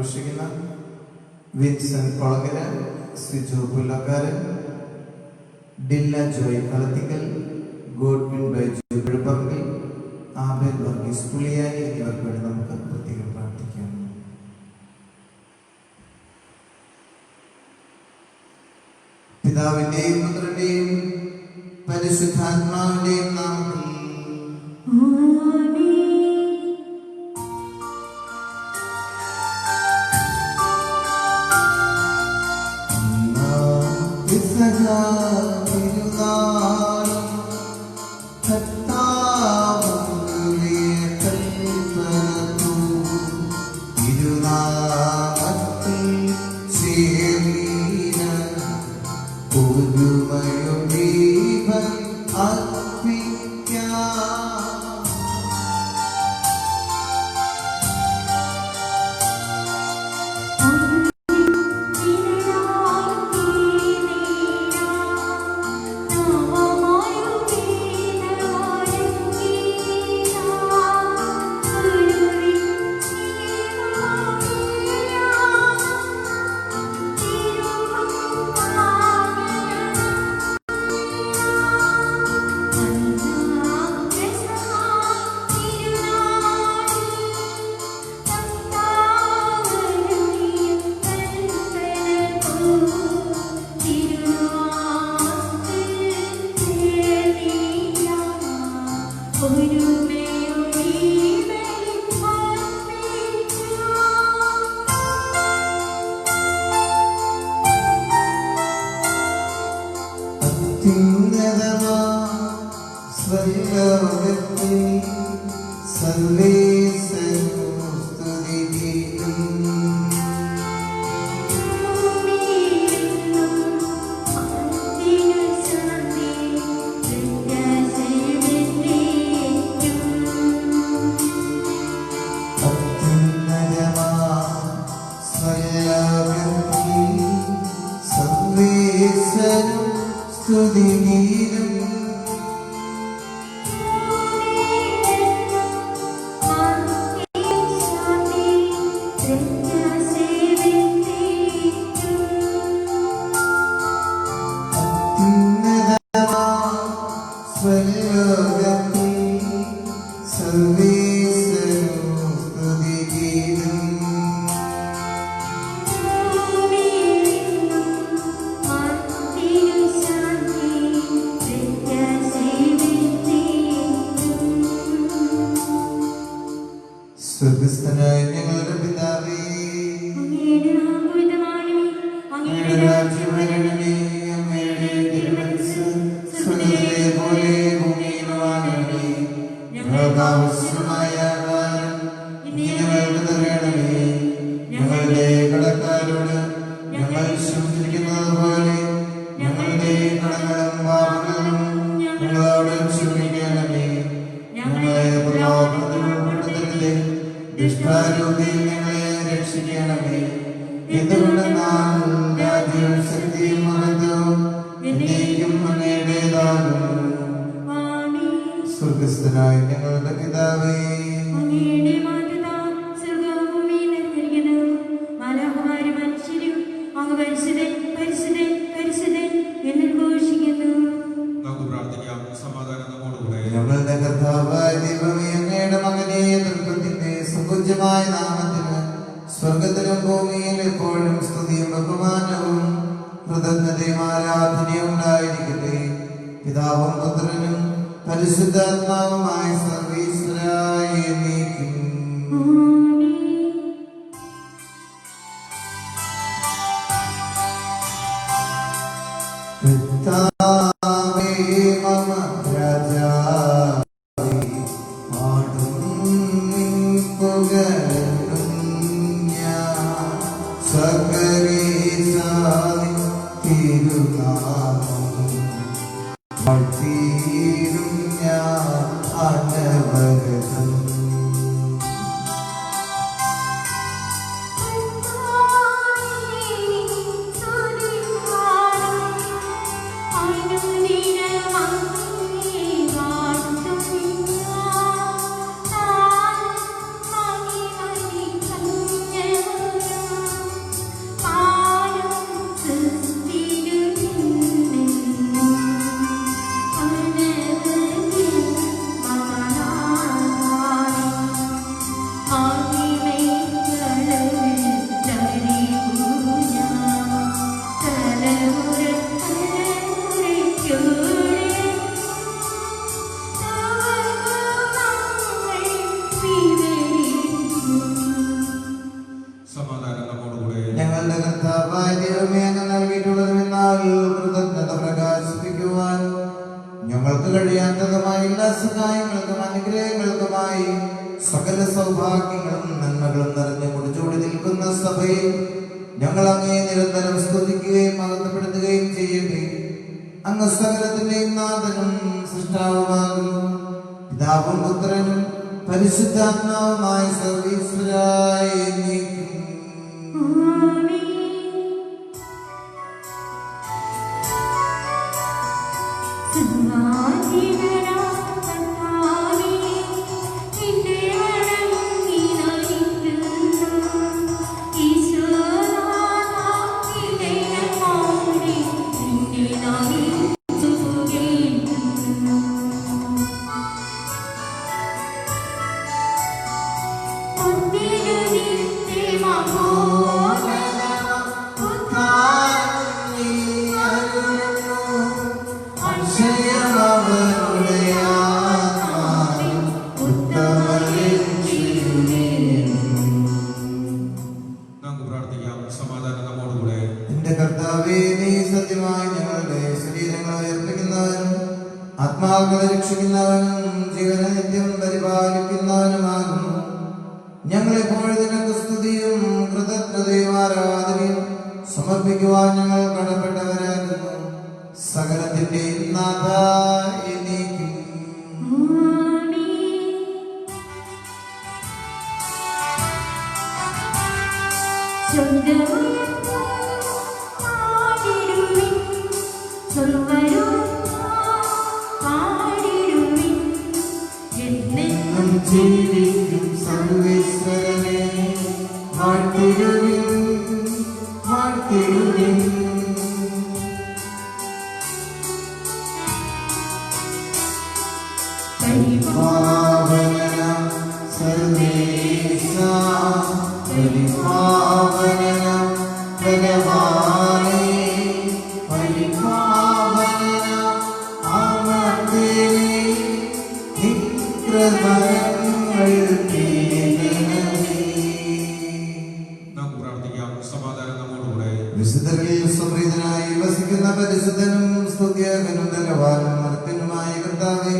ആഘോഷിക്കുന്ന Vincent കൊളകര, Siju Pullakkaran, ഡില്ല Joy കളത്തിക്കൽ, Godwin Baiju പിഴപ്പറമ്പിൽ, Abel Varghese Puliyani എന്നിവർക്ക് വേണ്ടി നമുക്ക് പ്രത്യേകം പ്രാർത്ഥിക്കാം. പിതാവിന്റെയും പുത്രന്റെയും പരിശുദ്ധാത്മാവിന്റെയും നാമത്തിൽ സ്വർഗത്തിലും ഭൂമിയിൽ എപ്പോഴും സ്തുതിയും ബഹുമാനവും കൃതജ്ഞതയും ആരാധനയും ഉണ്ടായിരിക്കട്ടെ. പിതാവും പുത്രനും പരിശുദ്ധാത്മാവുമായ സർവീശ്വരായ എന്നേക്കും. ഞങ്ങളുടെ കർത്താവായ ദൈവമേ, അങ്ങ് നൽകിയിട്ടുള്ളതുമെന്നാൽ കൃതജ്ഞത പ്രകാശിപ്പിക്കുവാൻ ഞങ്ങൾക്ക് കഴിയാത്തതുമായ എല്ലാ സഹായങ്ങൾക്കും അനുഗ്രഹങ്ങൾക്കുമായി സകല സൗഭാഗ്യങ്ങളും നന്മകളും നിറഞ്ഞു മുടിച്ചോടി നിൽക്കുന്ന സഭയിൽ ഞങ്ങൾ അങ്ങേ നിരന്തരം സ്തുതിക്കുകയും മഹത്വപ്പെടുത്തുകയും ചെയ്യട്ടെ. അങ്ങ് സകലത്തിന്റെയും നാഥനും സൃഷ്ടാവുമാകുന്നു. പിതാവും പുത്രനും പരിശുദ്ധാത്മാവുമായ സർവീശ്വരായ ആത്മാക്കളെ രക്ഷിക്കുന്നവനും ജീവനെ നിത്യം പരിപാലിക്കുന്നവനുമാകുന്നു. ഞങ്ങളെപ്പോഴും നിനക്ക് സ്തുതിയും കൃതജ്ഞതയും ആരാധനയും സമർപ്പിക്കുവാൻ ഞങ്ങൾ കടപ്പെട്ടവരാകുന്നു. സകലത്തിന്റെയും നാഥായ നീക്കും ജീവിക്കും സർവേശ്വരനെ വാഴ്ത്തിടുവിൻ വാഴ്ത്തിടുവിൻ. പരിപാവനം സർവേശ പരിപാവനം ഭഗവാനേ പരിപാവനം അമർത്തേനേ വിശുദ്ധരിൽ സംപ്രീതനായി വസിക്കുന്ന പരിശുദ്ധനും സ്തുത്യകനും ബലവാനും മർത്യനുമായ കർത്താവേ,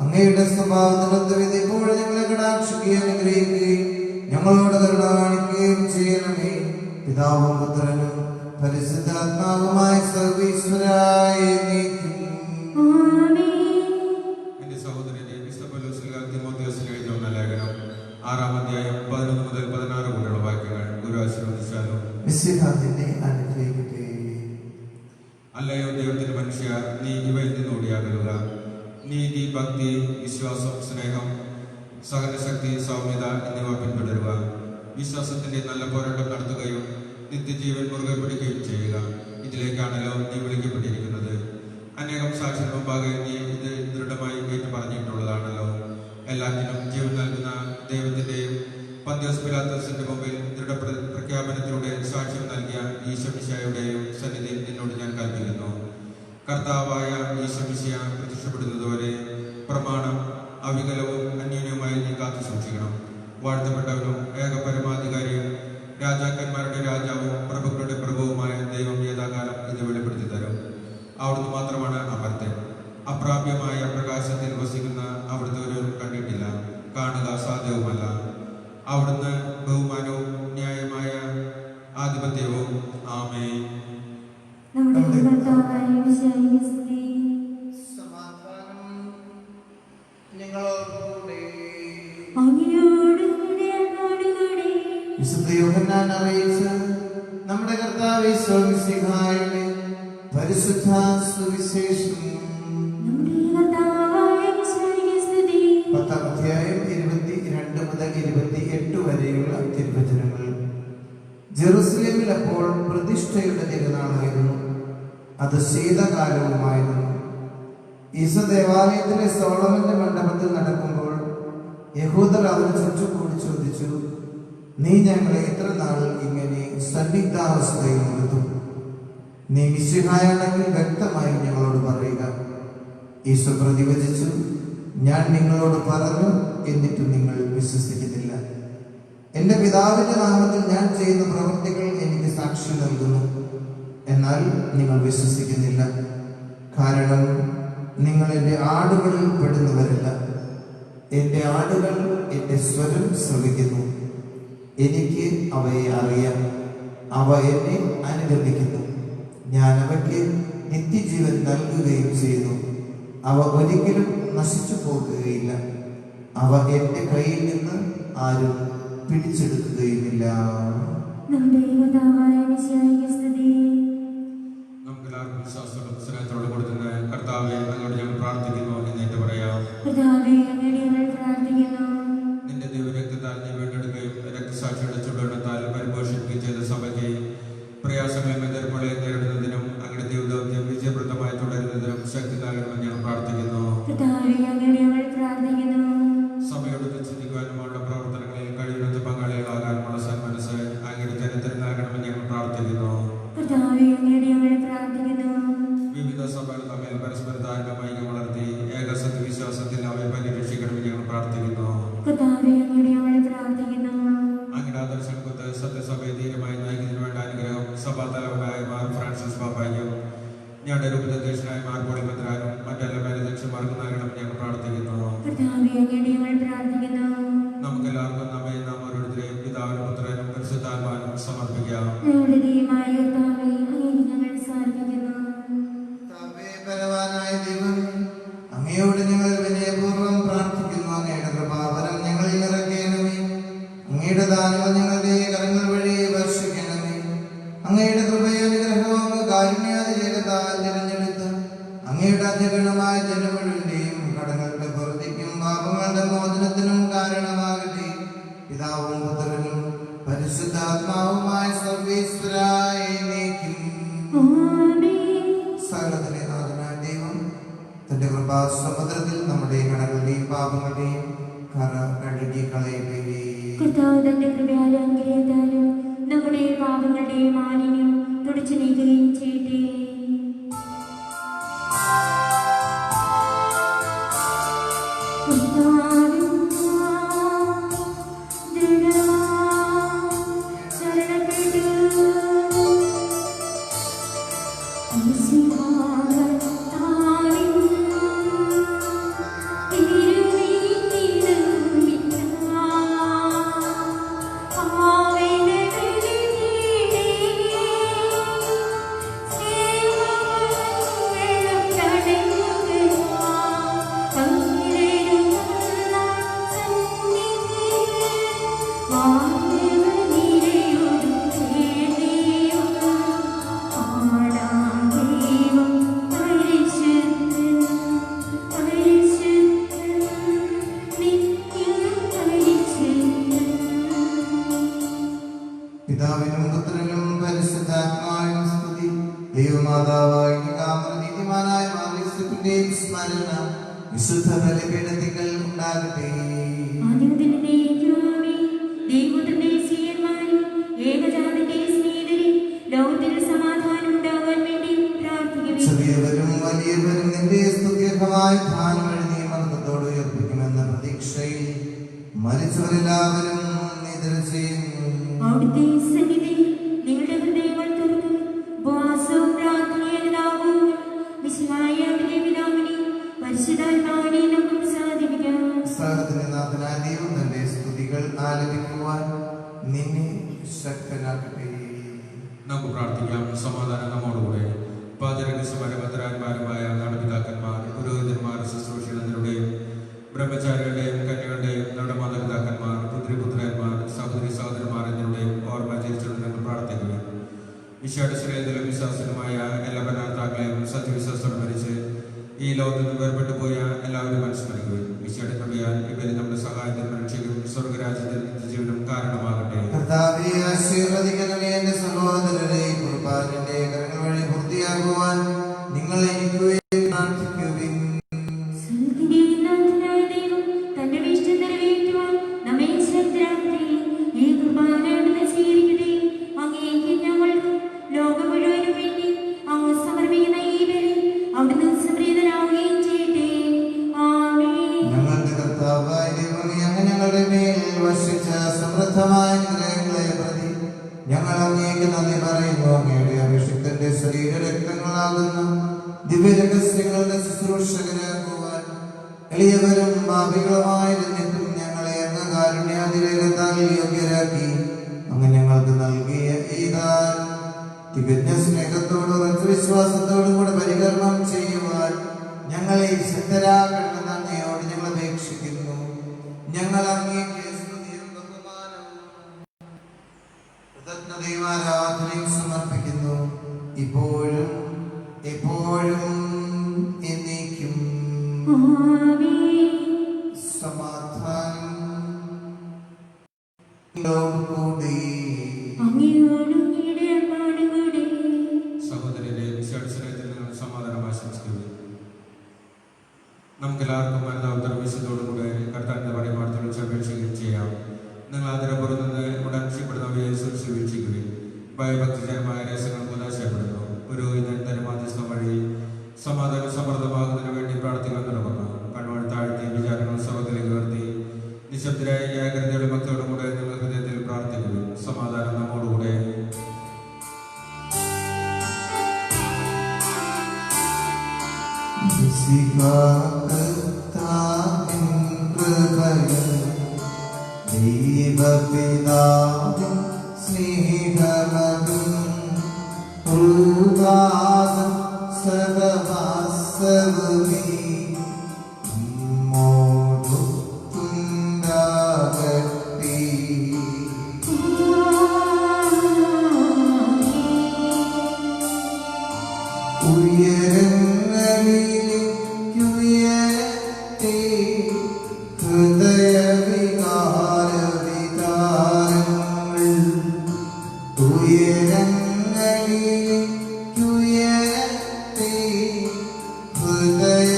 അങ്ങയുടെ സ്വഭാവത്തിനൊത്ത വിധി ഇപ്പോഴും ഞങ്ങളെ കടാക്ഷിക്കുകയും അനുഗ്രഹിക്കുകയും ഞങ്ങളോട് കരുണ കാണിക്കുകയും ചെയ്യണമേ. പിതാവും പുത്രനും പരിശുദ്ധാത്മാവുമായ സർവീശ്വരായ നീക്കും. അല്ലയോ ദൈവത്തിന്റെ മനുഷ്യ, നീ ഇവയിൽ നിന്നോടിയാകലുക. നീതി, ഭക്തി, വിശ്വാസം, സ്നേഹം, സഹനശക്തി, സൗമ്യത എന്നിവ പിന്തുടരുക. വിശ്വാസത്തിന്റെ നല്ല പോരാട്ടം നടത്തുകയും നിത്യജീവൻ മുറുകെ പിടിക്കുകയും ചെയ്യുക. ഇതിലേക്കാണല്ലോ നീ വിളിക്കപ്പെട്ടിരിക്കുന്നത്. അനേകം സാക്ഷികൾ മുമ്പാകെ നീ ഇത് ദൃഢമായി ഏറ്റു പറഞ്ഞിട്ടുള്ളതാണല്ലോ. എല്ലാത്തിനും ജീവൻ നൽകുന്ന ദൈവത്തിന്റെയും പന്തിയോസ് പിലാത്തോസിന്റെ മുമ്പിൽ പ്രഖ്യാപനത്തിലൂടെ സാക്ഷ്യം നൽകിയ ഈശോമിശിഹായുടെയും സന്നിധിയിൽ നിന്നോട് ഞാൻ കൽപ്പിക്കുന്നു. കർത്താവായ ഈശോമിശിഹ പ്രത്യക്ഷപ്പെടുന്നതുവരെ പ്രമാണം അവികലവും അന്യോന്യവുമായി നീ കാത്തു സൂക്ഷിക്കണം. വാഴ്ത്തപ്പെട്ടവനും ഏക പരമാധികാരിയും രാജാക്കന്മാരുടെ രാജാവും പ്രഭുക്കളുടെ പ്രഭുവുമായ ദൈവം യഥാകാലം ഇത് വെളിപ്പെടുത്തി തരും. അവിടുന്ന് മാത്രമാണ് അമർത്യൻ. അപ്രാപ്യമായ പ്രകാശത്തിൽ വസിക്കുന്ന അവിടുത്തെ ഒരു കണ്ടിട്ടില്ല, കാണുക സാധ്യവുമല്ല. അവിടുന്ന് ബഹുമാനവും ന്യായമായ ആധിപത്യവും. ആമേൻ. വിശുദ്ധ യോഹന്നാൻ അറിയിച്ച നമ്മുടെ കർത്താവ് ഈശോ മിശിഹായുടെ പരിശുദ്ധ സുവിശേഷം 10-ാം അധ്യായം 22 മുതൽ 28 വരെയുള്ള തിരുവചനങ്ങൾ. ജെറുസലേമിൽ അപ്പോൾ പ്രതിഷ്ഠയുടെ തിരുനാളായിരുന്നു. അത് ശീതകാലവുമായിരുന്നു. ഈശോ ദേവാലയത്തിലെ സോളമന്റെ മണ്ഡപത്തിൽ നടക്കുമ്പോൾ യഹൂദർ അവന് ചുറ്റുകൂടി ചോദിച്ചു, നീ ഞങ്ങളെ എത്ര നാൾ ഇങ്ങനെ സന്നിഗ്ധാവസ്ഥയിൽ നിർത്തും? നീ മിശിഹായാണെങ്കിൽ വ്യക്തമായി ഞങ്ങളോട് പറയുക. ഈശോ പ്രതിവചിച്ചു, ഞാൻ നിങ്ങളോട് പറഞ്ഞു, എന്നിട്ടും നിങ്ങൾ വിശ്വസിക്കുന്നില്ല. എൻ്റെ പിതാവിൻ്റെ നാമത്തിൽ ഞാൻ ചെയ്യുന്ന പ്രവൃത്തികൾ എനിക്ക് സാക്ഷി നൽകുന്നു. എന്നാൽ നിങ്ങൾ വിശ്വസിക്കുന്നില്ല. കാരണം നിങ്ങൾ എൻ്റെ ആടുകളിൽ പെടുന്നവരല്ല. എൻ്റെ ആടുകൾ എൻ്റെ സ്വരം ശ്രവിക്കുന്നു. എനിക്ക് അവയെ അറിയാം. അവ എന്നെ അനുഗമിക്കുന്നു. ഞാൻ അവയ്ക്ക് നിത്യജീവൻ നൽകുകയും ചെയ്യുന്നു. അവ ഒരിക്കലും നശിച്ചു പോകുകയില്ല. അവ എൻ്റെ കയ്യിൽ നിന്ന് ആരും പിടിച്ചെടുക്കുകയുമില്ല. നമുക്കെല്ലാവർക്കും വിശ്വാസത്തോടും സ്നേഹത്തോടും കൊടുക്കുന്ന കർത്താവെ, അങ്ങോട്ട് ഞങ്ങൾ പ്രാർത്ഥിക്കുന്നു എന്നേറ്റ് പറയാം. നിന്റെ ദൈവരക്തത്താൽ നീ വീണ്ടെടുക്കുകയും രക്തസാക്ഷിയുടെ ചുടുവെള്ളത്താൽ പരിപോഷിപ്പിക്കുകയും ചെയ്ത സഭയ്ക്ക് പ്രയാസങ്ങളും എതിർപ്പുകളെ നേരിടുന്നതിനും അങ്ങയുടെ ദൈവദൗത്യം വിജയപ്രദമായി തുടരുന്നതിനും ശക്തി നൽകണമെന്ന് ഞങ്ങൾ പ്രാർത്ഥിക്കുന്നു. സഭയോട് ചിന്തിക്കുവാനുമുള്ള പ്രവർത്തനങ്ങളിൽ കഴിയുന്നത് പങ്കാളികളാകാനുമുള്ള സന്മനസ് അങ്ങയുടെ ജനത്തിന് നൽകണമെന്ന് ഞങ്ങൾ പ്രാർത്ഥിക്കുന്നു. വിവിധ സഭകൾ തമ്മിൽ പരസ്പര ധാരണമായി വളർത്തി ഏകസത്യ വിശ്വാസത്തിൽ അവയെ പരിരക്ഷിക്കണമെന്ന് ഞങ്ങൾ പ്രാർത്ഥിക്കുന്നു. അങ്ങയുടെ ആദർശങ്ങൾക്ക് സത്യസഭയെ ധീരമായി നയിക്കുന്നതിന് വേണ്ട അനുഗ്രഹം സഭാ തലവനായ മാർ ഫ്രാൻസിസ് പാപ്പായും ഞങ്ങളുടെ രൂപതധ്യക്ഷനായ മാർ പൊളിമത്രാനും മറ്റെല്ലാ മേലധ്യക്ഷന്മാർക്കും നൽകണമെന്ന് ഞങ്ങൾ പ്രാർത്ഥിക്കുന്നു. നമുക്കെല്ലാവർക്കും നമ്മെ നാം ഓരോരുത്തരെയും പിതാവിനും പുത്രനും പരിശുദ്ധാത്മാവിനും സമർപ്പിക്കാം. ബലവാനായ ദൈവം, അങ്ങയോട് ഞങ്ങൾ വിനയപൂർവ്വം പ്രാർത്ഥിക്കുന്നു. അങ്ങയുടെ കൃപാവരം ഞങ്ങളിൽ നിറയ്ക്കണമേ. അങ്ങയുടെ ദാനങ്ങൾ ഞങ്ങളുടെ കരങ്ങൾ വഴി വർഷിക്കണമേ. അങ്ങയുടെ കൃപയാനുഗ്രഹവും അങ്ങ് കാരുണ്യാതിരേകത്താൽ തിരഞ്ഞെടുത്ത് അങ്ങയുടെ അധികരണമായ ജനം മുഴുവന്റെയും കടങ്ങളുടെ പുറത്തേക്കും പാപങ്ങളുടെ മോചനത്തിനും കാരണമാകട്ടെ. പിതാവും പുത്രനും പരിശുദ്ധാത്മാവുമായ സർവേശ്വരായ എന്നേക്കും. സകലത്തിലെ നാഥനായ ദൈവം തന്റെ കൃപാസമുദ്രത്തിൽ നമ്മുടെ കടങ്ങളുടെയും പാപങ്ങളുടെയും കറ കഴുകി കളയട്ടെ. നമ്മുടെ പാപങ്ങളുടെയും മാലിന്യം തുടച്ചു നീക്കുകയും ചെയ്യട്ടെ. പിതാവിനും പുത്രനും പരിശുദ്ധാത്മാവിനും സ്തുതി. ദൈവമാതാവായ നീതിമാനായ മാർഗ്ഗത്തിന്റെയും സ്മരണ വിശുദ്ധ ബലിപീഠത്തിൽ ഉണ്ടാകട്ടെ. ചെറിയവരും വലിയവരും നിന്റെ സ്തുത്യർഹമായ ധ്യാനം വഴി നീ മഹത്വത്തോട് ഉയർപ്പിക്കുമെന്ന പ്രതീക്ഷയിൽ മരിച്ചവരെല്ലാവരും നിദ്ര ചെയ്യുന്നു. അവിടുത്തെ സന്നിധി നിങ്ങളുടെ ഹൃദയങ്ങൾ തുറക്കും. ഉപവാസവും പ്രാർത്ഥനയും വിശുദ്ധായ പിതാവിനെ പരിശുദ്ധാത്മാവിനെ നമുക്ക് സാധിപ്പിക്കാം. സകലത്തിന്റെ നാഥനായ ദൈവം തന്റെ സ്തുതികൾ ആലപിക്കുവാൻ നിന്നെ ശക്തനാക്കട്ടെ. നമുക്ക് പ്രാർത്ഥിക്കാം. സമാധാനം നമ്മോടുകൂടെ. പാചകന്മാരുമായ നടപിതാക്കന്മാർ, പുരോഹിതന്മാർ, ശുശ്രൂഷകരുടെയും ബ്രഹ്മചാരികളുടെയും കന്യകളുടെയും നമ്മുടെ മാതാപിതാക്കന്മാർ, പുത്രിപുത്രന്മാർ, സഹോദരി സഹോദരന്മാർ എന്നിവരുടെയും ഓർമ്മ ജനിച്ചുകൊണ്ട് ഞങ്ങൾ പ്രാർത്ഥിക്കുക. ഈശോയുടെ ശ്രീയത്തിലും വിശ്വാസനുമായ എല്ലാ പരാർത്ഥാക്കളെയും സത്യവിശ്വാസത്തോടെ മരിച്ച് ഈ ലോകത്തിൽ നിന്ന് വേർപെട്ടു പോയ എല്ലാവരും അനുസ്മരിക്കുകയും ഈശോയുടെ കൃപയാൽ ഇവരെ നമ്മുടെ സഹായത്തിനും രക്ഷയും സ്വർഗരാജ്യത്തിൽ ജീവനും കാരണമാകട്ടെ. കർത്താവേ, ആശീർവദിക്കണമേ. എന്റെ സഹോദരരെ, കുർബാനയുടെ കരങ്ങൾ വഴി പൂർത്തിയാകുവാൻ നിങ്ങൾ എനിക്ക് വേണ്ടി പ്രാർത്ഥിക്കുവിൻ. ഞങ്ങളുടെ കർത്താവായ ദൈവമേ, അങ്ങ് ഞങ്ങളുടെ മേൽ വർഷിച്ച സമൃദ്ധമായ അങ്ങേക്ക് നന്ദി പറയുന്നു. അങ്ങയുടെ അഭിഷിക്തന്റെ ശരീരരക്തങ്ങളാകുന്ന ദിവ്യരഹസ്യങ്ങളുടെ ശുശ്രൂഷകരാകുവാൻ എളിയവരും പാപികളുമായിരുന്നിട്ടും ഞങ്ങളെ അങ്ങ് കാരുണ്യാതിരേകത്താൽ യോഗ്യരാക്കി. അങ്ങ് ഞങ്ങൾക്ക് നൽകിയ ഈ ദാനം തികഞ്ഞ സ്നേഹത്തോടും ഉറച്ച വിശ്വാസത്തോടും കൂടെ പരികർമ്മം ചെയ്യുവാൻ ഞങ്ങളെ ശക്തരാക്കണമെന്ന് അങ്ങയോട് ഞങ്ങൾ അപേക്ഷിക്കുന്നു. ഞങ്ങൾ അങ്ങേക്ക് സ്തുതിയും ബഹുമാനവും കൃതജ്ഞതയും ആരാധനയും സമർപ്പിക്കുന്നു, ഇപ്പോഴും എപ്പോഴും എന്നേക്കും. സമാധാനം കൂടി. സഹോദരരെ, വിശേഷത്തിൽ നിങ്ങൾ സമാധാനം ആശംസിക്കുന്നു. നമുക്കെല്ലാവർക്കും മനോദർവിശ്യത്തോടുകൂടെ കർത്താവിന്റെ പണിമാർത്തി വിളിച്ച് അപേക്ഷിക്കുകയും ചെയ്യാം. നിങ്ങൾ ആദരപൂർവ്വം നിന്ന് ഉടൻഷിപ്പെടുന്നവയെ വീക്ഷിക്കുകയും ഭയഭക്തിജനമായ രഹസ്യങ്ങൾ മുതാശയപ്പെടുന്നു. പുരോഹിതൻ തരുമാധ്യസ്ഥം വഴി സമാധാനം സമൃദ്ധമാകുന്നതിന് വേണ്ടി പ്രാർത്ഥിക്കാൻ തുടങ്ങുന്നു. കണ്ണുകൾ താഴ്ത്തി വിചാരങ്ങൾ സ്വർഗ്ഗത്തിലേക്ക് ഉയർത്തി നിശബ്ദരായ ഏകാഗ്രതയുടെ ഭക്തിയോടും കൂടെ നിങ്ങൾ ഹൃദയത്തിൽ പ്രാർത്ഥിക്കുകയും സമാധാനം നമ്മോടുകൂടെ. ദൈവപിതാവിൻ സ്നേഹമതും സദവാസവുമേ നമ്മോടൊത്തുണ്ടാകട്ടെ. ഉയരങ്ങളിലുയരട്ടെ ഹൃദയവികാരവിതാരങ്ങൾ. ഉയരങ്ങളിലുയരട്ടെ ഹൃദയവികാരവിതാരങ്ങൾ.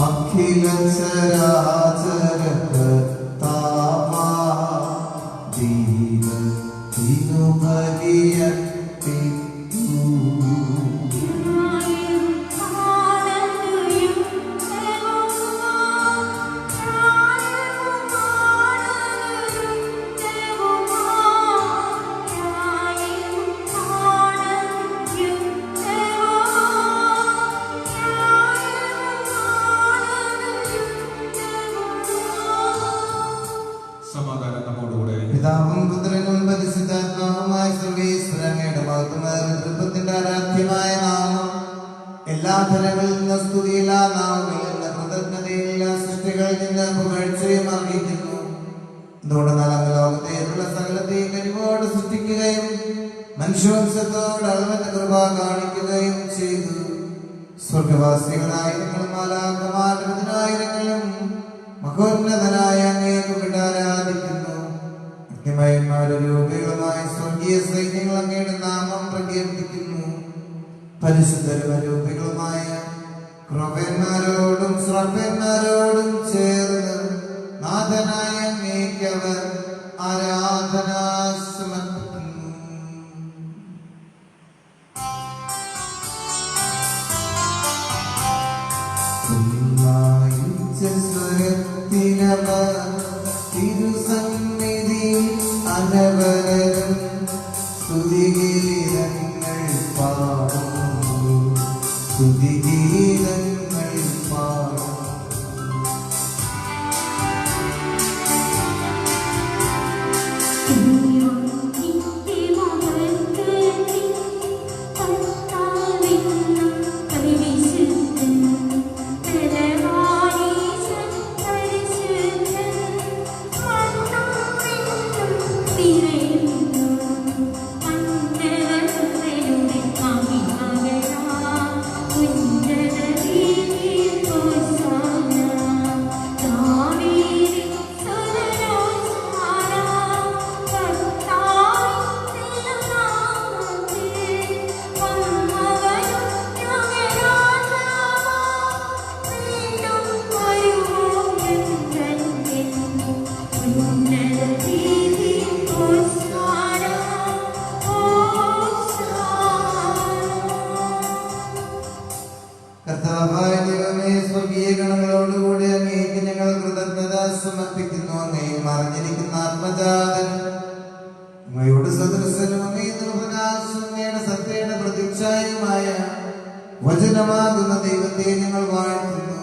അഖില ചരാചരകർത്താവാ ദൈവത്തിനു ബലിയർപ്പിക്കൂ. സമാധാനം നമ്മോടുകൂടെ. പിതാവും പുത്രനും പരിശുദ്ധാത്മാവുമായ സർവ്വേശ്വരങ്ങയുടെ മഹത്വമേറിയ തൃത്വത്തിന്റെ ആരാധ്യമായ നാമം എല്ലാ തലങ്ങളിൽ നിന്ന് സ്തുതി, എല്ലാ നാമങ്ങളിൽ നിന്ന് കൃതജ്ഞതയും എല്ലാ സൃഷ്ടികളിൽ നിന്ന് പുകഴ്ചയും അർഹിക്കുന്നു. എന്തുകൊണ്ടെന്നാൽ അങ്ങ് ലോകത്തേക്കുള്ള സകലത്തെയും കഴിവോട് സൃഷ്ടിക്കുകയും മനുഷ്യവംശത്തോട് അളവറ്റ കൃപ കാണിക്കുകയും ചെയ്തു. സ്വർഗവാസികളായിരങ്ങളും മാലാഖമാരും മഹോന്നതനായ അങ്ങേക്ക് ആരാധിക്കുന്നു. അഗ്നിമയന്മാരും രൂപികളുമായ സ്വർഗീയ സൈന്യങ്ങൾ അങ്ങയുടെ നാമം പ്രകീർത്തിക്കുന്നു. പരിശുദ്ധരും രൂപികളുമായ ക്രോപന്മാരോടും സ്രപ്പന്മാരോടും ചേർന്ന് നാഥനായ അങ്ങേക്ക് അവർ ആരാധന സമർപ്പിക്കുന്നു. സ്വരത്തിലവർ തിരുസന്നിധി അനവരരും സ്തുതിഗീതങ്ങൾ പാടുന്നു, സ്തുതിഗീതങ്ങൾ പാടുന്നു. Thank you. കർത്താവായ ദൈവമേ, സ്വർഗീയ ഗണങ്ങളോടുകൂടി അങ്ങേക്ക് ഞങ്ങൾ കൃതജ്ഞത സമർപ്പിക്കുന്നു. അങ്ങേ മറിഞ്ഞിരിക്കുന്ന ആത്മജാതൻ, അങ്ങയുടെ സദൃശനും അങ്ങയുടെ പ്രകാശം, അങ്ങയുടെ സത്യയുടെ പ്രതിച്ഛായയുമായ വചനമാകുന്ന ദൈവത്തെ ഞങ്ങൾ വാഴ്ത്തുന്നു.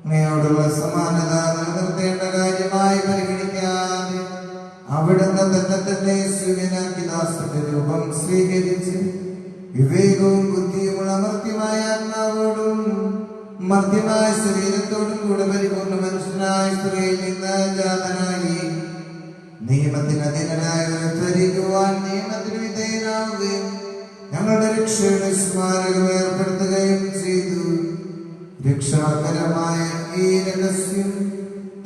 അങ്ങയോടുള്ള സമാനത നിലനിർത്തേണ്ട കാര്യമായി പരിഗണിക്കാതെ അവിടുന്ന് തന്നെ ശൂന്യനാക്കി ദാസന്റെ രൂപം സ്വീകരിച്ച് വിവേകവും ബുദ്ധിയുമുള്ള മർത്യമായ ആത്മാവോടും മർത്യമായ ശരീരത്തോടും കൂടെ പരിപൂർണ്ണ മനുഷ്യനായ സ്ത്രീയിൽ നിന്ന് ജാതനായി നിയമത്തിന് അധീനരായവരെ നിയമത്തിന് വിധേയനാവുകയും ഞങ്ങളുടെ രക്ഷയുടെ സ്മാരകം ഏർപ്പെടുത്തുകയും ചെയ്തു. രക്ഷാകരമായ ഈ രഹസ്യം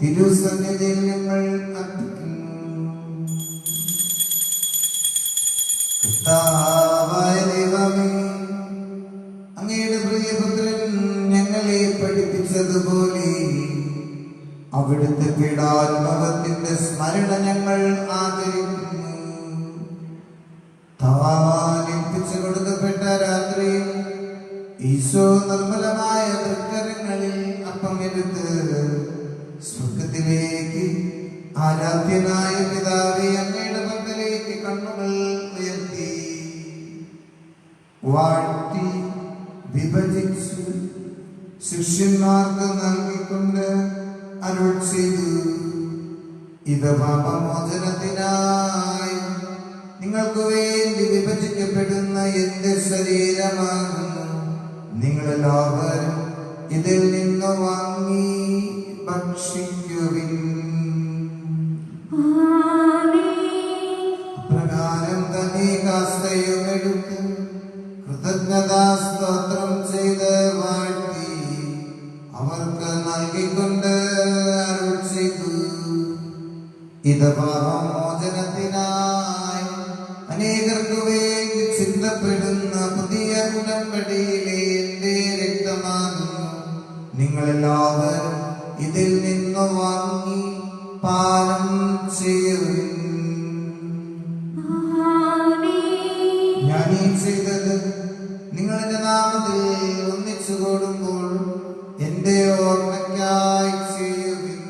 തിരുസന്നിധിയിൽ ഞങ്ങൾ അർപ്പിക്കുന്നു. കർത്താവായ ദൈവമേ, അങ്ങയുടെ പ്രിയപുത്രൻ ഞങ്ങളെ പഠിപ്പിച്ചതുപോലെ അവിടുത്തെ പീഡാത്മകത്തിന്റെ സ്മരണ ഞങ്ങൾ ആചരിക്കുന്നു. താനേൽപ്പിച്ചു കൊടുക്കപ്പെട്ട രാത്രിയിൽ ഈശോ നിർമ്മലമായ തൃക്കരങ്ങളിൽ അപ്പമെടുത്ത് സ്വർഗത്തിലേക്ക് ആരാധ്യനായ പിതാവേ അങ്ങയുടെ പക്കലേക്ക് കണ്ണുകൾ ഉയർത്തി വാഴ്ത്തി വിഭജിച്ചു ശിഷ്യന്മാർക്ക് നൽകിക്കൊണ്ട് അരുൾ ചെയ്തു, ഇത് പാപമോചനത്തിനായി നിങ്ങൾക്ക് വേണ്ടി വിഭജിക്കപ്പെടുന്ന എന്റെ ശരീരമാകുന്നു. നിങ്ങളെല്ലാവരും ഇതിൽ നിന്ന് വാങ്ങി ഭക്ഷിക്കുവിൻ. പ്രകാരം തന്നെ കാസ്തയും എടുത്ത് കൃതജ്ഞതാ സ്തോത്രം ചെയ്ത് വാഴ്ത്തി അവർക്ക് നൽകിക്കൊണ്ട് അരുൾ ചെയ്തു, ഇത് പാപമോചനത്തിനായി അനേകർക്ക് വേണ്ടി ചിന്തപ്പെടുന്ന പുതിയ ഉടമ്പടിയിലെ എന്റെ രക്തമാകുന്നു. നിങ്ങളെല്ലാവരും ഇതിൽ നിന്ന് വാങ്ങി പാനം ചെയ്യുവിൻ. ഞാനീ ചെയ്തത് നിങ്ങൾ എന്റെ നാമത്തിൽ ഒന്നിച്ചു കൂടുമ്പോൾ എന്റെ ഓർമ്മയ്ക്കായി ചെയ്യുവിൻ.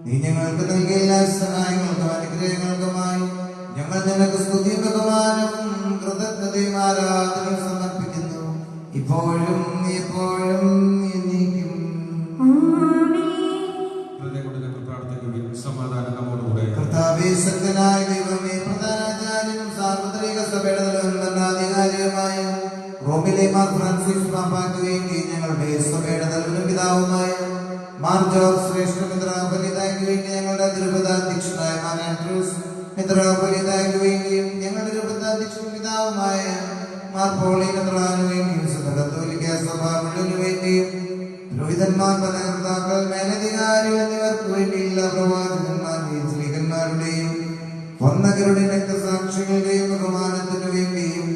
നീ ഞങ്ങൾക്ക് നൽകിയ എല്ലാ സഹായങ്ങൾക്കും അനുഗ്രഹങ്ങൾക്കുമായി ഞങ്ങൾ നിനക്ക് സ്തുതിയും ബഹുമാനവും കൃതജ്ഞതയും ആരാധനയും സമർപ്പിക്കുന്നു, ഇപ്പോഴും എപ്പോഴും എന്നേക്കും. സമാധാനം നമ്മോടുകൂടെ. കർത്താവേ, ശക്തനായ ദൈവമേ, പ്രധാനാചാര്യനും സാർവത്രിക സഭയുടെ ഭരണാധികാരിയുമായ റോമിലെ മാർ ഫ്രാൻസിസ് പാപ്പായ്ക്ക് വേണ്ടി ഞങ്ങളുടെ സഭയുടെ തലവനും പിതാവുമായ മാർ ജോർജ് ശ്രേഷ്ഠ മെത്രാപ്പൊലീത്തായ്ക്ക് വേണ്ടി ഞങ്ങളുടെ തിരുപതാധ്യക്ഷനായ മാർ ആൻഡ്രൂസ് മെത്രാപ്പൊലീത്തായ്ക്ക് വേണ്ടിയും ഞങ്ങളുടെ തിരുപതാധ്യക്ഷനും പിതാവുമായ മാർ പോളി മെത്രാന് വേണ്ടിയും സഭ കത്തോലിക്ക സഭ മുഴുവനു വേണ്ടിയും പുരോഹിതന്മാർ, ഭരണകർത്താക്കൾ, മേലധികാരികൾ എന്നിവർക്ക് വേണ്ടിയുള്ള പ്രവാചകന്മാരുടെയും സ്ത്രീകന്മാരുടെയും വന്നകരുടെ രക്തസാക്ഷികളുടെയും ബഹുമാനത്തിനു വേണ്ടിയും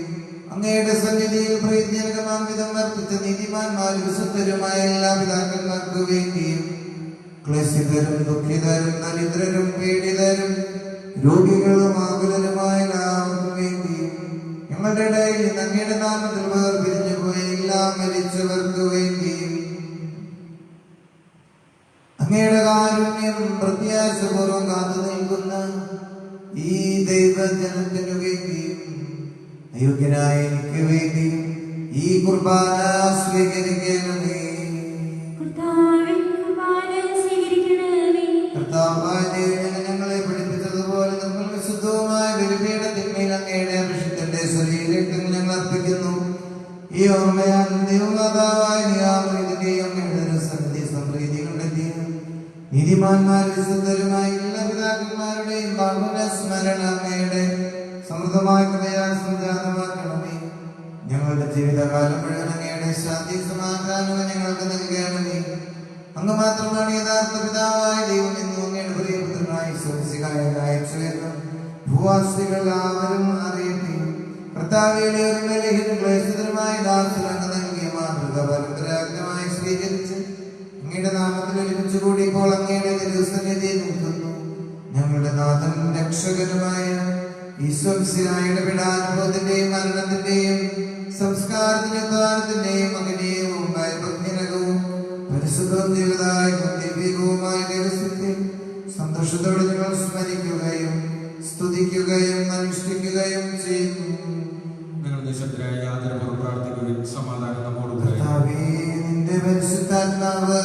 അങ്ങയുടെ സന്നിധിയിൽ പ്രീതിജനകമാം വിധം വർത്തിച്ച നീതിമാന്മാരും വിശുദ്ധരുമായ എല്ലാ പിതാക്കന്മാർക്കു വേണ്ടിയും ക്ലേശിതരും ദുഃഖിതരും ദരിദ്രരും പീഡിതരും രോഗികളും ആകുലരുമായ എല്ലാവർക്കും വേണ്ടിയും ഞങ്ങളുടെ ഇടയിൽ നിന്ന് അങ്ങയുടെ നാമത്തിൽ വേർപിരിഞ്ഞു പോയ എല്ലാ മരിച്ചവർക്ക് വേണ്ടിയും അങ്ങയുടെ കാരുണ്യം പ്രത്യാശപൂർവ്വം കാത്തു നിൽക്കുന്ന ഈ ദൈവജനത്തിനു വേണ്ടിയും അയോഗ്യനായ എനിക്ക് വേണ്ടി ഈ കുർബാന സ്വീകരിക്കണമേ. കർത്താവായ ദൈവമേ, ഞങ്ങളെ പഠിപ്പിച്ചതുപോലെ നമ്മൾ വിശുദ്ധവുമായ ബലിപീഠത്തിന്മേൽ അങ്ങയുടെ അഭിഷിക്തന്റെ ശരീരത്തിൽ ഞങ്ങൾ അർപ്പിക്കുന്നു. ഈ ഓർമ്മയാൽ ദൈവമാതാവായ നിയാമൃതിന്റെയും അങ്ങയുടെ സന്നിധി സംപ്രീതി കണ്ടെത്തിയ നീതിമാന്മാർ വിശുദ്ധരുമായ എല്ലാ പിതാക്കന്മാരുടെയും ഭവന സ്മരണ അങ്ങയുടെ സമൃദ്ധമായ കൃപയാൽ സംജാതമാക്കണമേ. ഞങ്ങളുടെ ജീവിതകാലം മുഴുവൻ അങ്ങയുടെ ശാന്തി സമാധാനവും ഞങ്ങൾക്ക് നൽകണമേ. അങ്ങ് മാത്രമാണ് യഥാർത്ഥ പിതാവായ ദൈവം എന്നും അങ്ങയുടെ പ്രിയപുത്രനായി സ്വസികായനും ഭൂവാസികൾ ആവരും അറിയട്ടെ. കർത്താവിയുടെ ഒരു ബലഹീനമായ ദാസൻ അങ്ങ് നൽകിയ മാതൃക പരമ്പരാഗതമായി സ്വീകരിച്ച് അങ്ങയുടെ നാമത്തിൽ ഒരുമിച്ച് കൂടി ഇപ്പോൾ അങ്ങയുടെ തിരുസന്നിധി നിൽക്കുന്നു. ഞങ്ങളുടെ നാഥൻ രക്ഷകനുമായ ഈശ്വരയുടെ പീഡാനുഭവത്തിന്റെയും മരണത്തിന്റെയും സംസ്കാരത്തിന്റെ ഉദ്ധാനത്തിന്റെയും മകനീയവും ഭയഭക്തിനകവും പരിശുദ്ധവും ദിവ്യവുമായ രഹസ്യത്തെ സന്തോഷത്തോടെ ഞങ്ങൾ സ്മരിക്കുകയും സ്തുതിക്കുകയും അനുഷ്ഠിക്കുകയും ചെയ്യുന്നു. നിങ്ങൾ നിശബ്ദരായ യാതൊരു പ്രാർത്ഥിക്കുകയും സമാധാനം നമ്മോട് നിന്റെ പരിശുദ്ധാത്മാവ്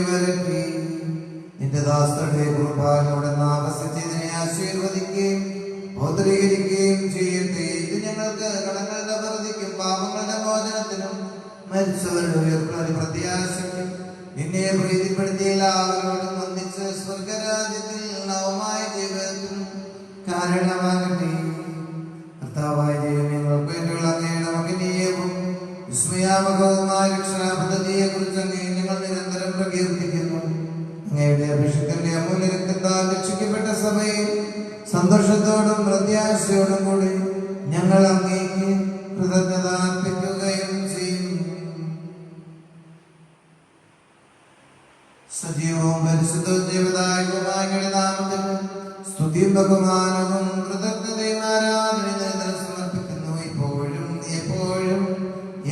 വരട്ടെ. നിന്റെ ദാസരുടെ കുർബാനോടെ നാമസിച്ചതിനെ ആശീർവദിക്കുകയും ബോധീകരിക്കുകയും ചെയ്യട്ടെ. ഇത് ഞങ്ങൾക്ക് കടങ്ങളുടെ പ്രതിക്കും പാപങ്ങളുടെ മോചനത്തിനും മരിച്ചവരുടെ ഉയർപ്പുള്ള പ്രത്യാശയ്ക്കും നിന്നെ പ്രീതിപ്പെടുത്തിയ എല്ലാവരോടും ഒന്നിച്ച് സ്വർഗരാജ്യത്തിൽ നവമായ ജീവിതത്തിനും കാരണമാകട്ടെ. കർത്താവായ ദൈവം ഞങ്ങൾക്ക് വേണ്ടിയുള്ള അങ്ങയുടെ മകനീയവും വിസ്മയാമകവുമായ രക്ഷാപദ്ധതിയെ കുറിച്ച് അങ്ങേ ഞങ്ങൾ നിരന്തരം പ്രകീർത്തിക്കുന്നു. അങ്ങയുടെ അഭിഷേകത്തിന്റെ അമൂല്യ രക്തത്താൽ രക്ഷിക്കപ്പെട്ട സഭയിൽ സന്തോഷത്തോടും പ്രത്യാശയോടും കൂടി ഞങ്ങൾ അങ്ങേക്ക് കൃതജ്ഞത അർപ്പിക്കുകയും ചെയ്യും. സജീവവും പരിശുദ്ധവും ജീവദായകവുമായ അങ്ങയുടെ നാമത്തിൽ സ്തുതിയും ബഹുമാനവും കൃതജ്ഞതയും ആരാധനയും നിരന്തരം സമർപ്പിക്കുന്നു, ഇപ്പോഴും എപ്പോഴും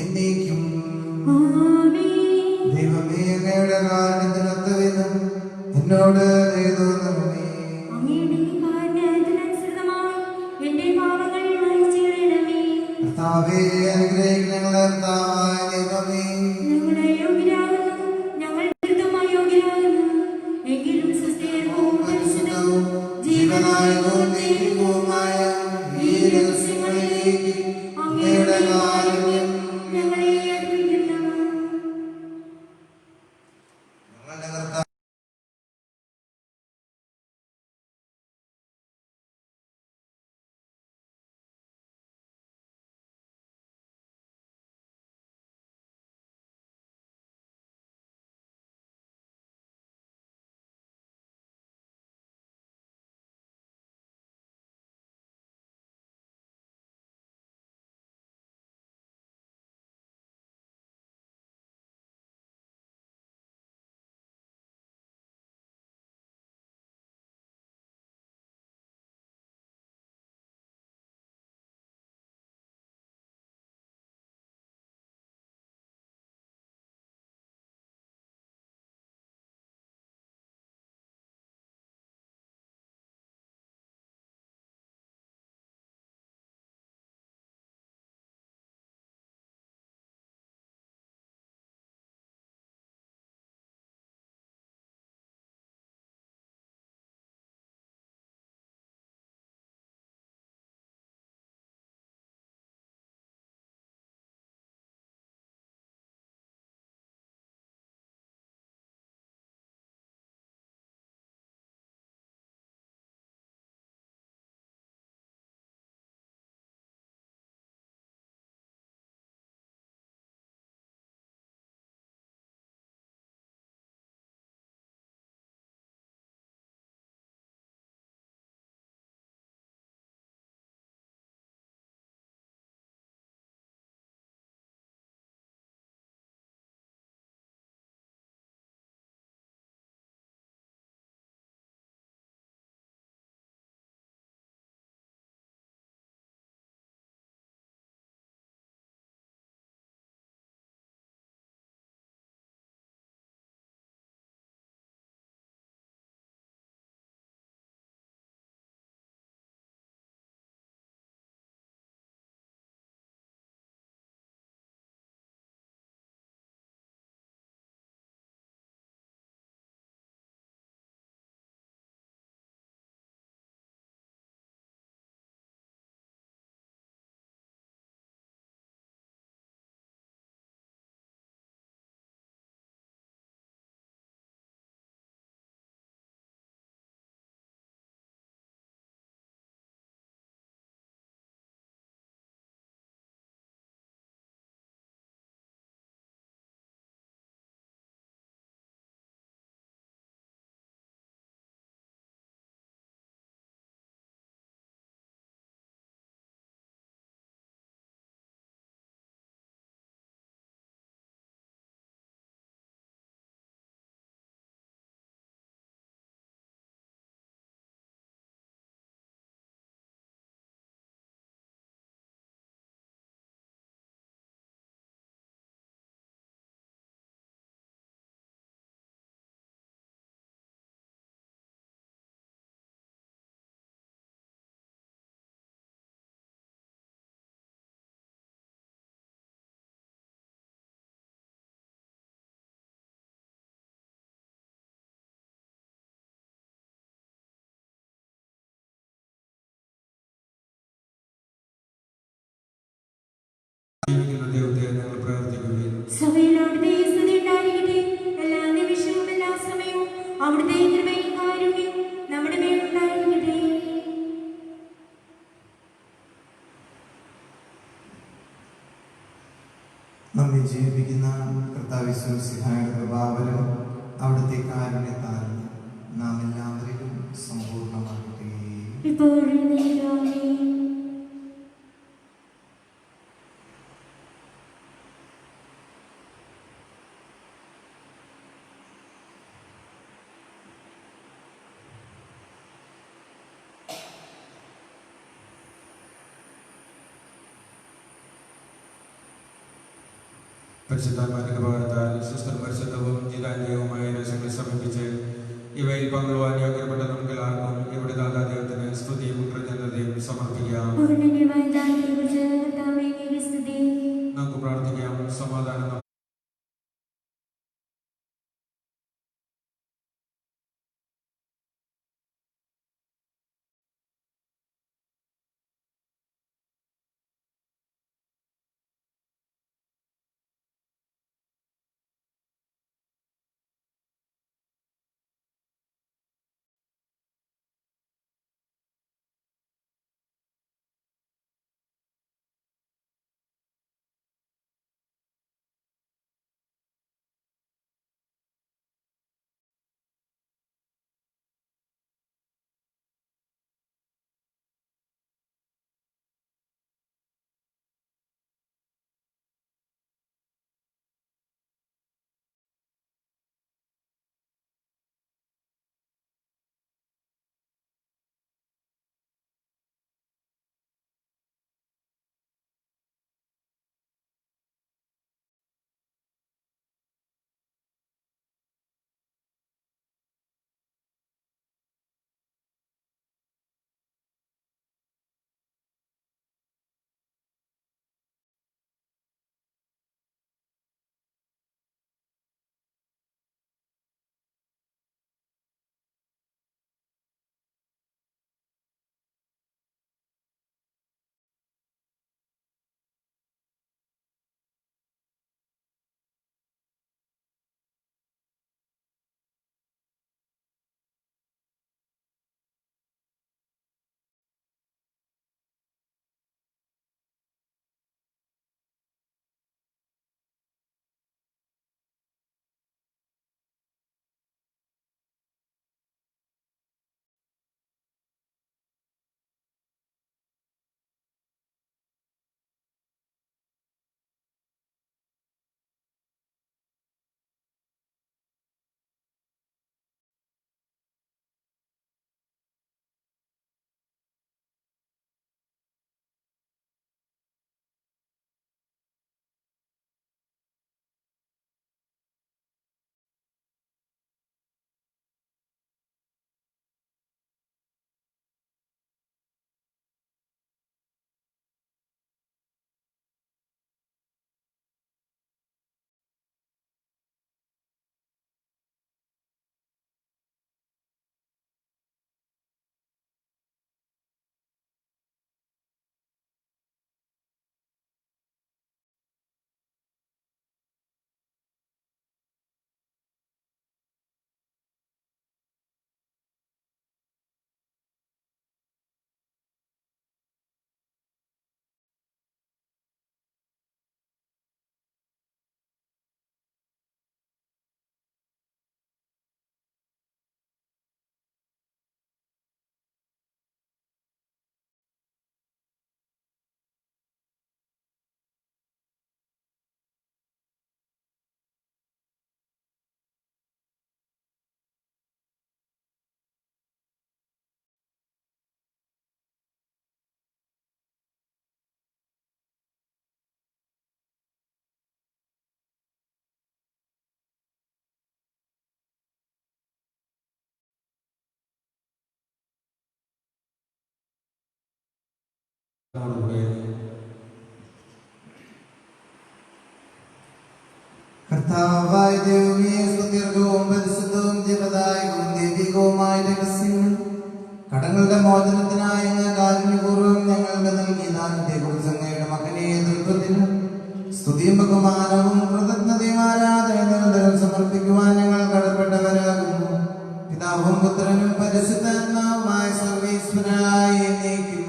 എന്നേക്കും. ദൈവമേ, അങ്ങയുടെ കാരുണ്യത്തിനൊത്ത വിധം എന്നോട് ദയ തോന്നണമേ. കർത്താവേ, അനുഗ്രഹിക്കുന്ന ഞങ്ങളുടെ കർത്താവായ ദൈവമേ, പരിശുദ്ധവും ജീവനായകവും ദൈവികവുമായ ഈ രഹസ്യങ്ങളിലേക്ക് അങ്ങയുടെ കാരുണ്യം ജീവിക്കുന്ന ദൈവത്തെ ഞങ്ങൾ പ്രാർത്ഥിക്കുകയും സഭയിൽ അവിടുത്തെ സ്തുതി ഉണ്ടായിരിക്കട്ടെ. എല്ലാ നിമിഷവും എല്ലാ സമയവും അവിടുത്തെ കൃപയും കാരുണ്യവും നമ്മുടെ മേൽ ഉണ്ടായിരിക്കട്ടെ. നമ്മെ ജീവിപ്പിക്കുന്ന കർത്താവ് യേശുമിശിഹായുടെ കൃപാവരം അവിടുത്തെ കാരുണ്യത്താൽ നാം എല്ലാവരിലും സമ്പൂർണ്ണമാകട്ടെ. ഇപ്പോഴും നേരാമേ. പരിശുദ്ധാത്മാവിന്റെ കൃപാവരത്താൽ സുസ്ഥിരം പരിശുദ്ധവും ജിതാന്യവുമായ രസങ്ങൾ സമീപിച്ച് ഇവയിൽ പങ്കുവാൻ യോഗ്യപ്പെട്ട നമുക്ക് എല്ലാവർക്കും ഇവിടെ ദാതാ ദൈവത്തിന് സ്തുതിയും കൃതജ്ഞതയും സമർപ്പിക്കാം. പൂർണ്ണമായ ദാനത്തെക്കുറിച്ച് കർത്താവേ അങ്ങേക്ക് സ്തുതി. നമുക്ക് പ്രാർത്ഥിക്കാം. സമാധാനം നമ്മോടുകൂടെ കർത്താവായ ദൈവമേ, സുദീർഘവും പരിശുദ്ധവും ജീവദായകവും ദൈവികവുമായ രഹസ്യങ്ങൾ കടങ്ങളുടെ മോചനത്തിനായി അങ്ങ് കാരുണ്യപൂർവ്വം ഞങ്ങൾക്ക് നൽകിയ ദാനത്തെക്കുറിച്ച് അങ്ങയുടെ മകനെ എതിർപ്പത്തിന് സ്തുതിയും ബഹുമാനവും കൃതജ്ഞതയും ആരാധനയും നിരന്തരം സമർപ്പിക്കുവാൻ ഞങ്ങൾ കടപ്പെട്ടവരാകുന്നു. പിതാവും പുത്രനും പരിശുദ്ധാത്മാവുമായ സർവീശ്വരനായ എന്നേക്കും.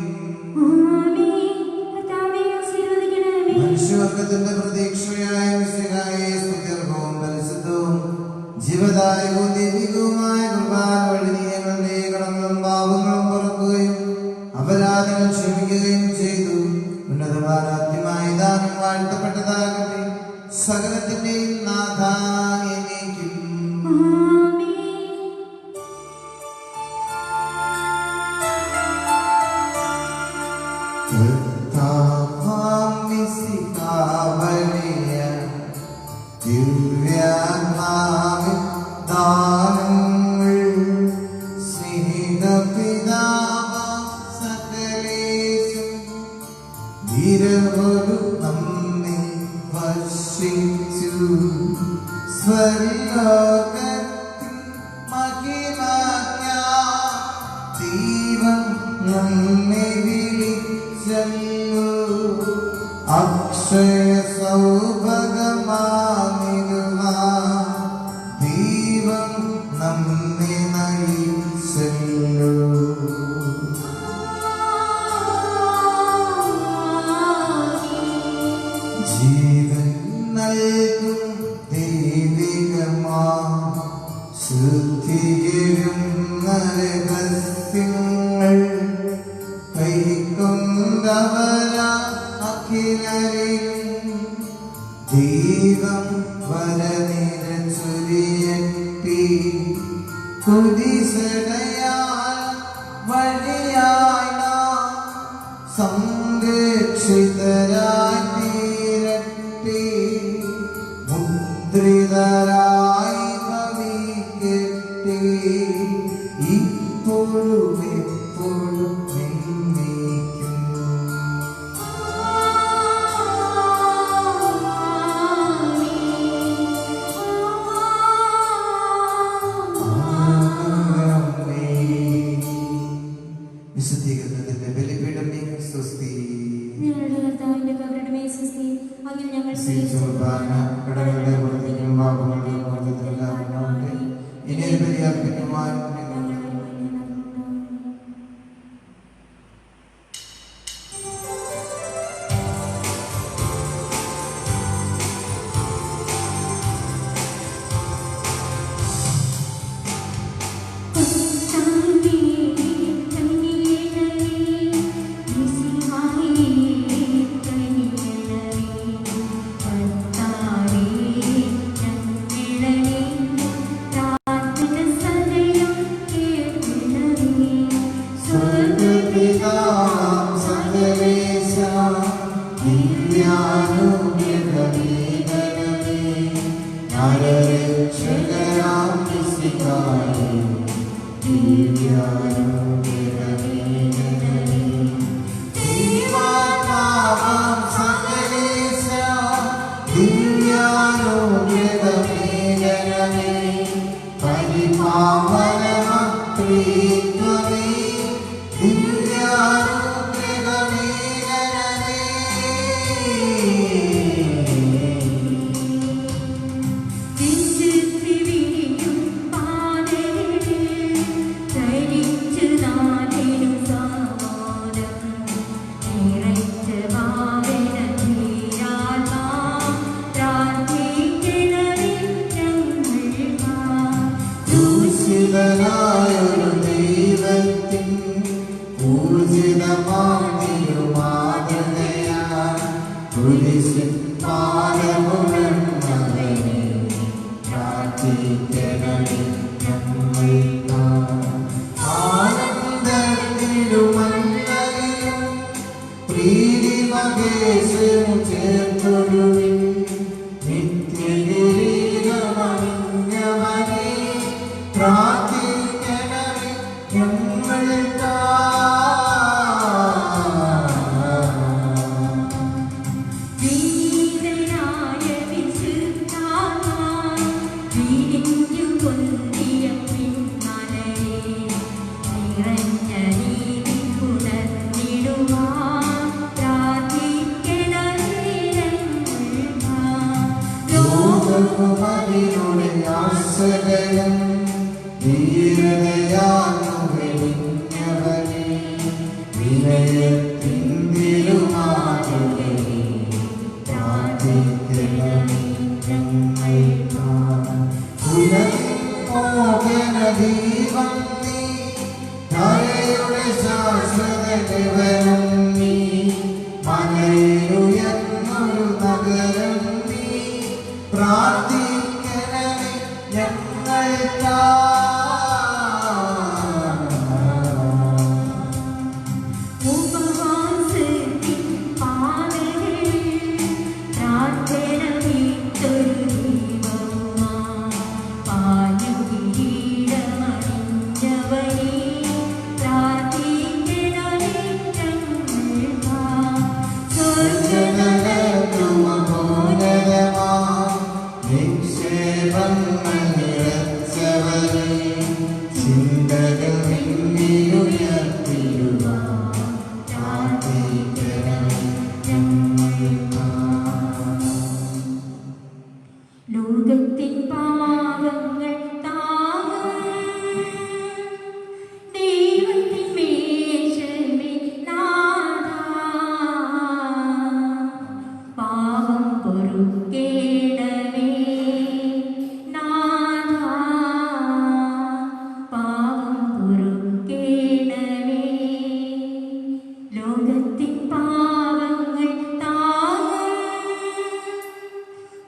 മനുഷ്യവർഗത്തിന്റെ പ്രതീക്ഷയായ മിശിഹായെ സ്തുത്യർഹവും പരിശുദ്ധവും ജീവദായകവും ദൈവികവുമായ കൃപാന വഴി നീ ഞങ്ങളുടെ കടങ്ങളും പാപങ്ങളും പുറക്കുകയും അപരാധങ്ങൾ ക്ഷമിക്കുകയും ചെയ്തു. ഉന്നതമാരാധ്യമായ ദാനം വാഴ്ത്തപ്പെട്ടതാകട്ടെ. സകലത്തിന്റെയും നാഥ എന്നേക്കും. ദിവ്യാത്മാവിൻ ദാനങ്ങൾ സ്നേഹപിതാവാം സകലേശൻ വിരവൊരു നമ്മെ വർഷിച്ചു. സ്വർലോകത്തിൻ മഹിമയ്ക്കായി ദൈവം നമ്മെ വിളിച്ചല്ലോ. അക്ഷയ സൗഭഗമാമിടുവാൻ ദൈവം നമ്മെ നയിച്ചല്ലോ. ജീവൻ നൽകും ദൈവികമാ ശുദ്ധിയും രഹസ്യങ്ങൾ കൈക്കൊണ്ടവരാ അഖിലരെയും ദൈവം വരനിര ചൊരിയട്ടി. കുരിശടയാൽ വഴിയായി നാം സംരക്ഷിതരായി തീരട്ടെ. മുദ്രിതരായി ഭവിക്കട്ടെ ഇപ്പോഴും എപ്പോഴും എന്നേക്കും. വിശുദ്ധീകരണത്തിന്റെ ബലിപീഠമേ സ്വസ്തി. കടകളുടെ പുറത്തേക്കും പാപങ്ങളുടെ പുറത്തെല്ലാം ഇനി ഒരു ബലിയർപ്പിക്കുവാൻ പ്രാർത്ഥിക്കണമേ ഞങ്ങൾക്കായി. ബഹുമതിയുടെ ആശ്രയം ധീരതയാൽ വെടിഞ്ഞവനെ വിനയത്തിൻ തിരുമാതൃകയെ പ്രാർത്ഥിക്കണമേ ഞങ്ങൾക്കായി. ഉലകിൻ മോഹനദീപം നീ, ധരയുടെ ശാശ്വത നിവനം നീ, മനയിലുയർന്നൊരു നഗരം നീ, പ്രാർത്ഥിക്കണമേ ഞങ്ങൾക്കായി. ലോകത്തിൻ പാവങ്ങൾ താങ്ങും ദൈവത്തിൻ മേശമേൽ നാഥാ, പാവം പൊറുക്കേണമേ നാഥാ, പാവം പൊറുക്കേണമേ. ലോകത്തിൻ പാവങ്ങൾ താങ്ങും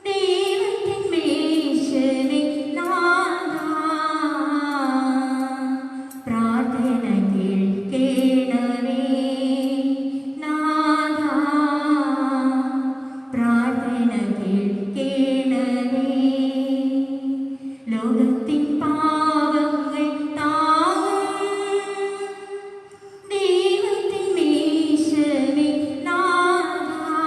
ദൈവത്തിൻ മേശമേൽ നാഥാ, പ്രാർത്ഥന കേൾക്കേണമേ നാഥാ, പ്രാർത്ഥന കേൾക്കേണമേ. ലോകത്തിൻ പാവങ്ങൾ താങ്ങും ദൈവത്തിൻ മേശമേൽ നാഥാ,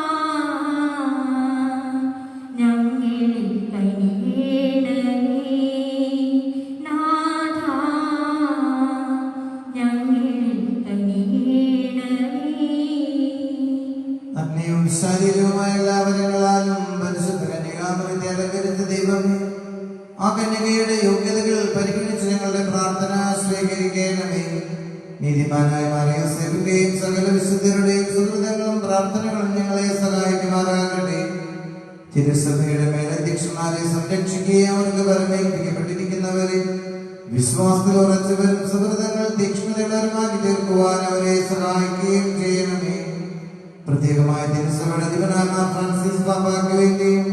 ഞങ്ങളിൽ കനിയേണമേ നാഥാ, ഞങ്ങളിൽ കനിയേണമേ. അഗ്നിയും ശരീരവുമായ എല്ലാവരങ്ങളാലും പരിശുദ്ധ കന്യകാമറിയത്തെ അലങ്കരിച്ച ദൈവമേ, ആ കന്യകയുടെ യോഗ്യതകൾ പരിഗണിച്ച് ഞങ്ങളുടെ പ്രാർത്ഥന സ്വീകരിക്കണമേ. നീതിമാനായ മറിയൂസേപ്പിന്റെയും സകല വിശുദ്ധരുടെയും സുഹൃതങ്ങളും പ്രാർത്ഥനകളും ഞങ്ങളെ സഹായിക്കുമാറാകട്ടെ. തിരുസഭയുടെ മേലധ്യക്ഷന്മാരെ സംരക്ഷിക്കുകയും അവർക്ക് വരമേൽപ്പിക്കപ്പെട്ടിരിക്കുന്നവരെ വിശ്വാസത്തിൽ ഉറച്ചവരും സുഹൃതങ്ങൾ തീക്ഷ്ണതയുള്ളവരുമാക്കി തീർക്കുവാൻ അവരെ സഹായിക്കുകയും ചെയ്യണമേ. പ്രത്യേകമായി തിരുസഭയുടെ അധിപനായ മാർ ഫ്രാൻസിസ് പാപ്പായ്ക്ക് വേണ്ടിയും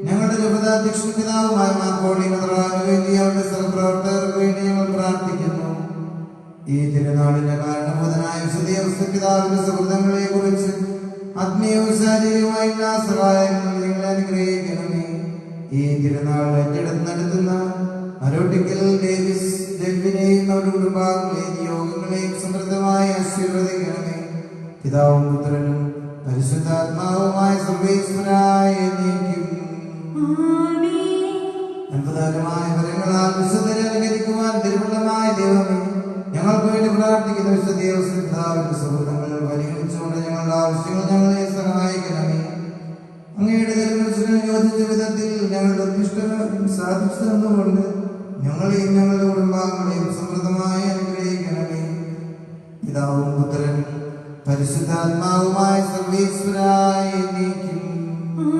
ഞങ്ങളുടെ രൂപതാധ്യക്ഷൻ പിതാവുമായ മാർ പോളി മെത്രാന് വേണ്ടി അവരുടെ സഹപ്രവർത്തകർക്ക് വേണ്ടി ഞങ്ങൾ പ്രാർത്ഥിക്കുന്നു. ഈ തിരുനാളിന്റെ കാരണഭൂതനായ വിശുദ്ധ പിതാവിന്റെ സുഹൃതങ്ങളെ കുറിച്ച് ആത്മീയവും ശാരീരികവുമായ എല്ലാ സഹായങ്ങളും നിങ്ങൾ അനുഗ്രഹിക്കണമേ. ഈ തിരുനാൾ ഏറ്റെടുത്ത് നടത്തുന്ന അരോട്ടിക്കൽ ഡേവിസ് ഡെൽവിനെയും അവരുടെ കുടുംബാംഗങ്ങളെയും യോഗങ്ങളെയും സമൃദ്ധമായി ആശീർവദിക്കണമേ. പിതാവും പുത്രനും പരിശുദ്ധാത്മാവുമായ സർവേശ്വരായ നീക്കും അത്ഭുതകരമായ ഫലങ്ങളാൽ വിശുദ്ധരെ അനുകരിക്കുവാൻ തിരുവുള്ളമായ ദൈവമേ, ഞങ്ങൾക്ക് വേണ്ടി പ്രാർത്ഥിക്കുന്ന വിശുദ്ധ പിതാവിന്റെ സുഹൃത്തുക്കൾ പരിഗണിച്ചുകൊണ്ട് ഞങ്ങളുടെ ആവശ്യങ്ങൾ ഞങ്ങളെ സഹായിക്കണമേ. അങ്ങയുടെ തിരുമനസ്സിന് യോജിച്ച വിധത്തിൽ ഞങ്ങളുടെ ഉദ്ദിഷ്ടം സാധിച്ചു തന്നുകൊണ്ട് ഞങ്ങളെയും ഞങ്ങളുടെ കുടുംബാംഗങ്ങളെയും സമൃദ്ധമായി അനുഗ്രഹിക്കണമേ. പിതാവും പുത്രനും പരിശുദ്ധാത്മാവുമായ സർവേശ്വരായ നീക്കും ും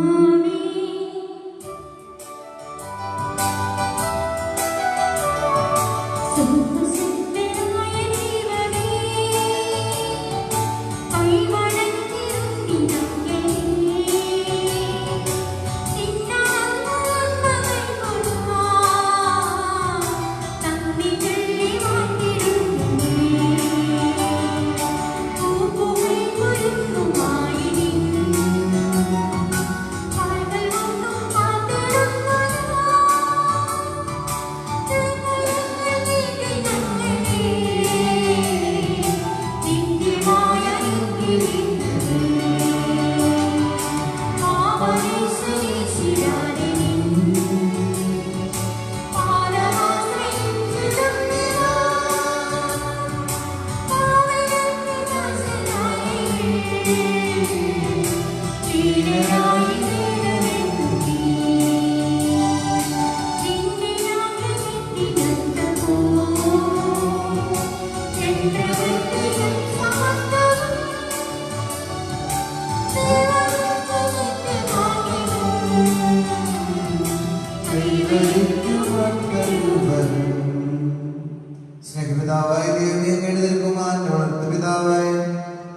സ്നേഹപിതാവായ ദൈവമേ, അങ്ങയുടെ തിരുക്കുമാരന്റെ വളർത്തുപിതാവായ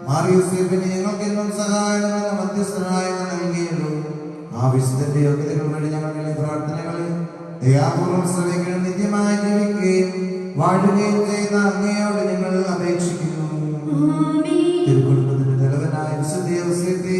മാറിയോസേപ്പിനെ ഞങ്ങൾക്കെന്നും സഹായമെന്ന മധ്യസ്ഥനായ നൽകിയുള്ളൂ. ആ വിശുദ്ധന്റെ യോഗ്യതകൾ വഴി ഞങ്ങളുടെ പ്രാർത്ഥനകളെ ദയാപൂർവ്വം ശ്രമിക്കണം, നിത്യമായി ജീവിക്കുകയും വാഴുകയും ചെയ്യുന്ന അങ്ങയോട് ഞങ്ങൾ അപേക്ഷിക്കുന്നു. തിരുക്കുടുംബത്തിന്റെ തലവനായ വിശുദ്ധ യോസേപ്പേ,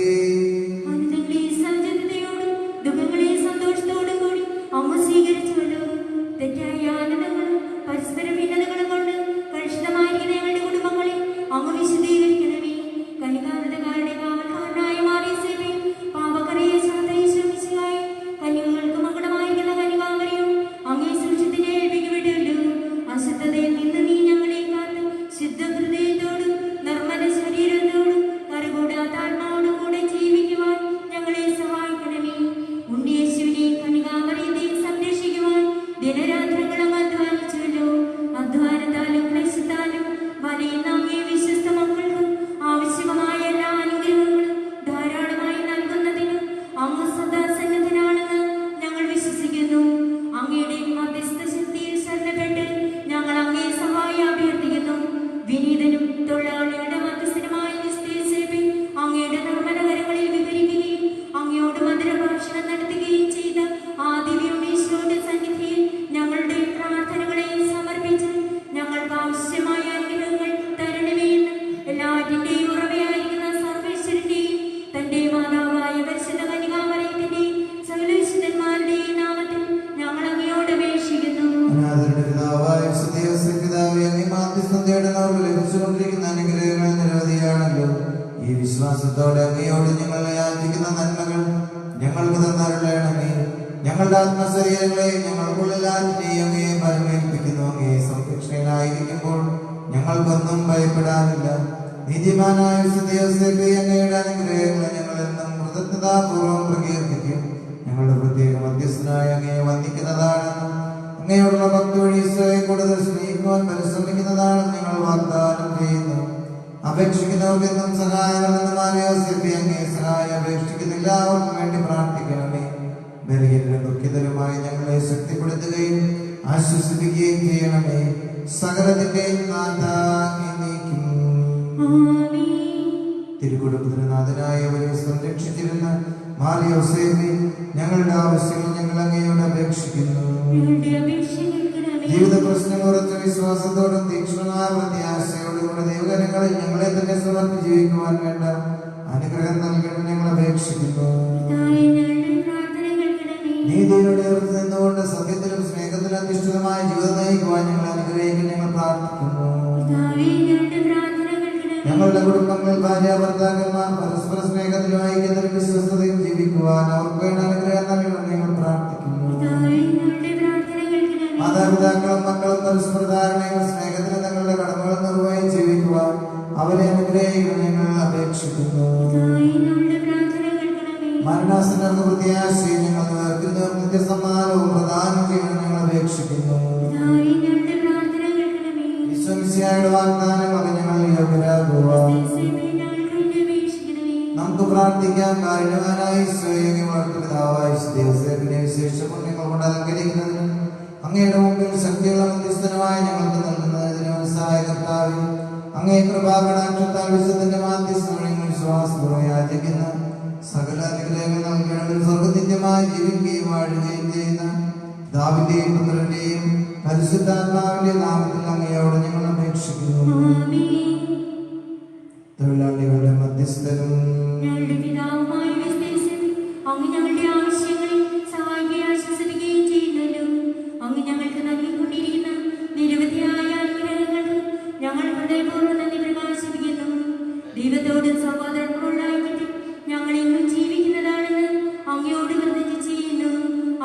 ഈ വിശ്വാസത്തോടെ അങ്ങയോട് ഞങ്ങൾ യാചിക്കുന്ന നന്മകൾ ഞങ്ങൾക്ക് തന്നരുളണമേ. ഞങ്ങളുടെ ആത്മശരീരങ്ങളെ ഞങ്ങൾക്കുള്ളിലാറ്റിനെയും അങ്ങയെ പരമേൽപ്പിക്കുന്നു. അങ്ങയെ സംരക്ഷണയിലായിരിക്കുമ്പോൾ ഞങ്ങൾക്കൊന്നും ഭയപ്പെടാനില്ല. നീതിമാനായ വിശുദ്ധ യോസേപ്പേ, അങ്ങയുടെ അനുഗ്രഹങ്ങളെ ഞങ്ങളെന്നും കൃതജ്ഞതാപൂർവ്വം പ്രകീർത്തിക്കും. ഞങ്ങളുടെ പ്രത്യേക മധ്യസ്ഥനായ അങ്ങയെ വന്ദിക്കുന്നതാണെന്നും അങ്ങയോടുള്ള ഭക്തി വഴി ഈശോയെ കൂടുതൽ സ്നേഹിക്കുവാൻ പരിശ്രമിക്കുന്നതാണെന്ന് ഞങ്ങൾ വാഗ്ദാനം ചെയ്യുന്നു. അപേക്ഷിക്കുന്നവർക്കെന്നും സഹായമെന്നും യോസേപ്പേ, അങ്ങയെ സഹായം അപേക്ഷിക്കുന്ന എല്ലാവർക്കും വേണ്ടി പ്രാർത്ഥിക്കണമേ. ബലഹീനരും ദുഃഖിതരുമായി ഞങ്ങളെ ശക്തിപ്പെടുത്തുകയും ആശ്വസിപ്പിക്കുകയും ചെയ്യണമേ. സകലത്തിന്റെയും നാഥാ എന്നേക്കും. തിരുക്കുടുംബത്തിന് നാഥനായവരെ സംരക്ഷിച്ചിരുന്ന യോസേപ്പേ, ഞങ്ങളുടെ ആവശ്യങ്ങൾ ഞങ്ങൾ അങ്ങയോട് അപേക്ഷിക്കുന്നു. ജീവിത പ്രശ്നങ്ങൾ ഉറച്ച വിശ്വാസത്തോടും തീക്ഷ്ണമായ പ്രത്യാശയോടുകൂടെ ദൈവകരങ്ങളിൽ ഞങ്ങളെ തന്നെ സമർപ്പിച്ച് ജീവിക്കുവാൻ വേണ്ട അനുഗ്രഹം നൽകണം ഞങ്ങൾ അപേക്ഷിക്കുന്നു. നീതിയുടെ ഉയർത്ത് നിന്നുകൊണ്ട് സത്യത്തിലും സ്നേഹത്തിലും അധിഷ്ഠിതമായ ജീവിതം നയിക്കുവാൻ ഞങ്ങൾ അനുഗ്രഹിക്കാൻ ഞങ്ങൾ പ്രാർത്ഥിക്കുന്നു. ഞങ്ങളുടെ കുടുംബങ്ങളിൽ ഭാര്യ ഭർത്താക്കന്മാർ പരസ്പര സ്നേഹത്തിലും ഐക്യത്തിലും വിശ്വസ്തതയും ജീവിക്കുവാൻ അവർക്ക് വേണ്ട അനുഗ്രഹം നൽകണം ഞങ്ങൾ പ്രാർത്ഥിക്കുന്നു. മാതാപിതാക്കളും മക്കളും പരസ്പര ധാരണയും സ്നേഹത്തിലും തങ്ങളുടെ കടമകൾ നിർവഹിച്ച് ജീവിക്കുവാൻ അവരെ അനുഗ്രഹിക്കണം ഞങ്ങൾ അപേക്ഷിക്കുന്നു. മരണാസന്നർന്ന പ്രത്യാശയും ഞങ്ങൾ വേർതിരിഞ്ഞവർക്ക് നിത്യസമ്മാനവും പ്രദാനം ചെയ്യണം ഞങ്ങൾ അപേക്ഷിക്കുന്നു. ഈശോമിശിഹായുടെ വാഗ്ദാനങ്ങളൊക്കെ ഞങ്ങൾ യോഗ്യരാകുവാൻ നമുക്ക് പ്രാർത്ഥിക്കാം. കാരുണ്യവാനായ ഈശോയെ, പിതാവായ യോസേപ്പിനെ വിശേഷ പുണ്യങ്ങൾ കൊണ്ട് അലങ്കരിക്കുന്നതിനും അങ്ങയുടെ മുമ്പിൽ ശക്തിയുള്ള മധ്യസ്ഥനുമായി ഞങ്ങൾക്ക് നൽകുന്നതിനും സഹായ കർത്താവേ, അങ്ങേ കൃപാകടാക്ഷത്താൽ വിശുദ്ധന്റെ മാധ്യസ്ഥം ഞങ്ങൾ വിശ്വാസപൂർവ്വം യാചിക്കുന്ന സകല അനുഗ്രഹങ്ങൾ നൽകണമെങ്കിൽ സ്വർഗ്ഗനിത്യമായി ജീവിക്കുകയും വാഴുകയും ചെയ്യുന്ന പിതാവിന്റെയും പുത്രന്റെയും പരിശുദ്ധാത്മാവിന്റെ നാമത്തിൽ അങ്ങയോട് ഞങ്ങൾ അപേക്ഷിക്കുന്നു. തൊഴിലാളികളുടെ മധ്യസ്ഥനും ഞങ്ങളുടെ പിതാവുമായ അങ്ങ് ഞങ്ങളുടെ ആവശ്യങ്ങളിൽ സഹായിക്കുകയും ആശ്വസിപ്പിക്കുകയും ചെയ്യുന്നല്ലോ. അങ്ങ് ഞങ്ങൾക്ക് നൽകിക്കൊണ്ടിരിക്കുന്ന നിരവധിയായ അനുഗ്രഹങ്ങൾക്ക് ഞങ്ങൾ ഹൃദയപൂർവ്വം നന്ദി പ്രകാശിപ്പിക്കുന്നു. ദൈവത്തോടും സഹോദരങ്ങളോടുള്ള ഐക്യത്തിൽ ഞങ്ങൾ ഇന്നും ജീവിക്കുന്നതാണെന്ന് അങ്ങയോട് പ്രതിജ്ഞ ചെയ്യുന്നു.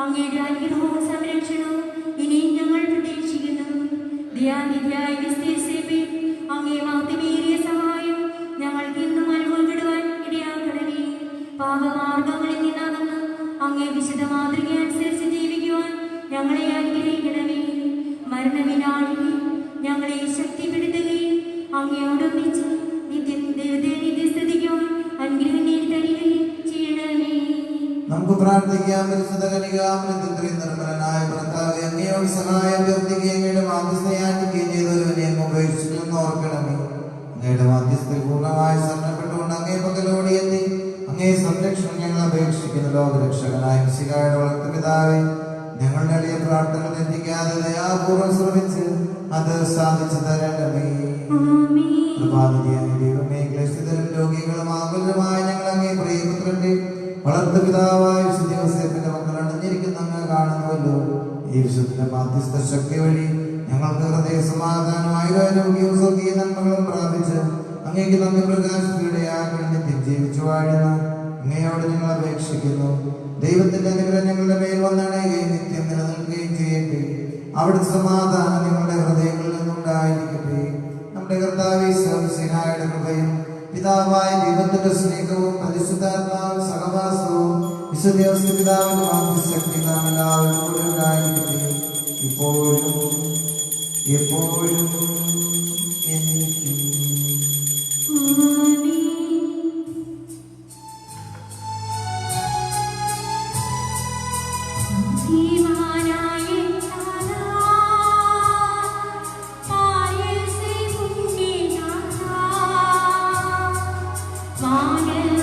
അങ്ങയുടെ അനുഗ്രഹവും സംരക്ഷണവും ഇനിയും ഞങ്ങൾ പ്രതീക്ഷിക്കുന്നു. ദയാനിധിയായ യോസേപ്പേ, അങ്ങേ മഹത്വമേറിയ സഹായം ഞങ്ങൾക്ക് ഇന്നും അനുഭവപ്പെടുവാൻ ഇടയാക്കണമേ. പാപമാർഗങ്ങളിൽ നിന്നകന്ന് അങ്ങേ വിശുദ്ധ മാതൃക അനുസരിച്ച് ജീവിക്കുവാൻ ഞങ്ങളെ അനുഗ്രഹിക്കണമേ. മരണവിനാളിൽ ഞങ്ങളെ ശക്തിപ്പെടുത്തുകയും അങ്ങയോടൊന്നിച്ച് നിത്യസ്തുതിക്കുവാൻ അനുഗ്രഹം നേടിത്തരികയും ചെയ്യണമേ. നമുക്ക് പ്രാർത്ഥിക്കാം. പരിശുദ്ധ കന്യകാമൃതത്തിൽ നിർമ്മലനായ ഭർത്താവേ, അങ്ങയോട് സഹായം അഭ്യർത്ഥിക്കുകയും അങ്ങയുടെ മാധ്യസ്ഥ യാചിക്കുകയും ചെയ്തവരെ അങ്ങ് ഉപേക്ഷിക്കുന്നു ഓർക്കണമേ. അങ്ങയുടെ മാധ്യസ്ഥയിൽ പൂർണ്ണമായി ശരണപ്പെട്ടുകൊണ്ട് അങ്ങേ പകലോടി എത്തി അങ്ങേ സംരക്ഷണം ഞങ്ങൾ അപേക്ഷിക്കുന്നു. ലോകരക്ഷകനായ മിശിഹായുടെ വളർത്തു പിതാവേ, ഞങ്ങളുടെ എളിയ പ്രാർത്ഥനകൾ എത്തിക്കാതെ ദയാപൂർവ്വം ശ്രമിച്ച് അത് സാധിച്ചു തരണമേ. ദൈവമേ, ക്ലേശിതരും രോഗികളും ആകുലരുമായ ഞങ്ങൾ അങ്ങേ പ്രിയപുത്രന്റെ വളർത്തു പിതാവായ വിശുദ്ധ യോസേപ്പിന്റെ മക്കൾ അണിഞ്ഞിരിക്കുന്ന അങ്ങ് കാണുന്നുവല്ലോ. ഈ വിശുദ്ധ മാധ്യസ്ഥ ശക്തി വഴി ഞങ്ങൾക്ക് ഹൃദയ സമാധാനമായ ആരോഗ്യവും സ്വർഗീയ നന്മകളും പ്രാപിച്ച് അങ്ങേക്ക് നന്ദി പ്രകാശിക്കുകയായി നിത്യം ജീവിച്ചു വാഴുന്ന അങ്ങയോട് ഞങ്ങൾ അപേക്ഷിക്കുന്നു. ദൈവത്തിന്റെ അനുഗ്രഹം ഞങ്ങളുടെ മേൽ വന്നണയുകയും നിത്യം നിലനിൽക്കുകയും ചെയ്യട്ടെ. അവിടുത്തെ സമാധാനം ഞങ്ങളുടെ ഹൃദയങ്ങളിൽ നിന്നുണ്ടായിരിക്കട്ടെ. നമ്മുടെ കർത്താവേ ഈശോമിശിഹായുടെ കൃപയും പിതാവായ ദൈവത്തിന്റെ സ്നേഹവും പരിശുദ്ധാത്മാവ് സഹവാസവും വിശുദ്ധ പിതാവിന്റെ മാധ്യശക്തി നാം എല്ലാവരും കൂടെ ഉണ്ടായിരിക്കട്ടെ, ഇപ്പോഴും എപ്പോഴും എന്നേക്കും. Father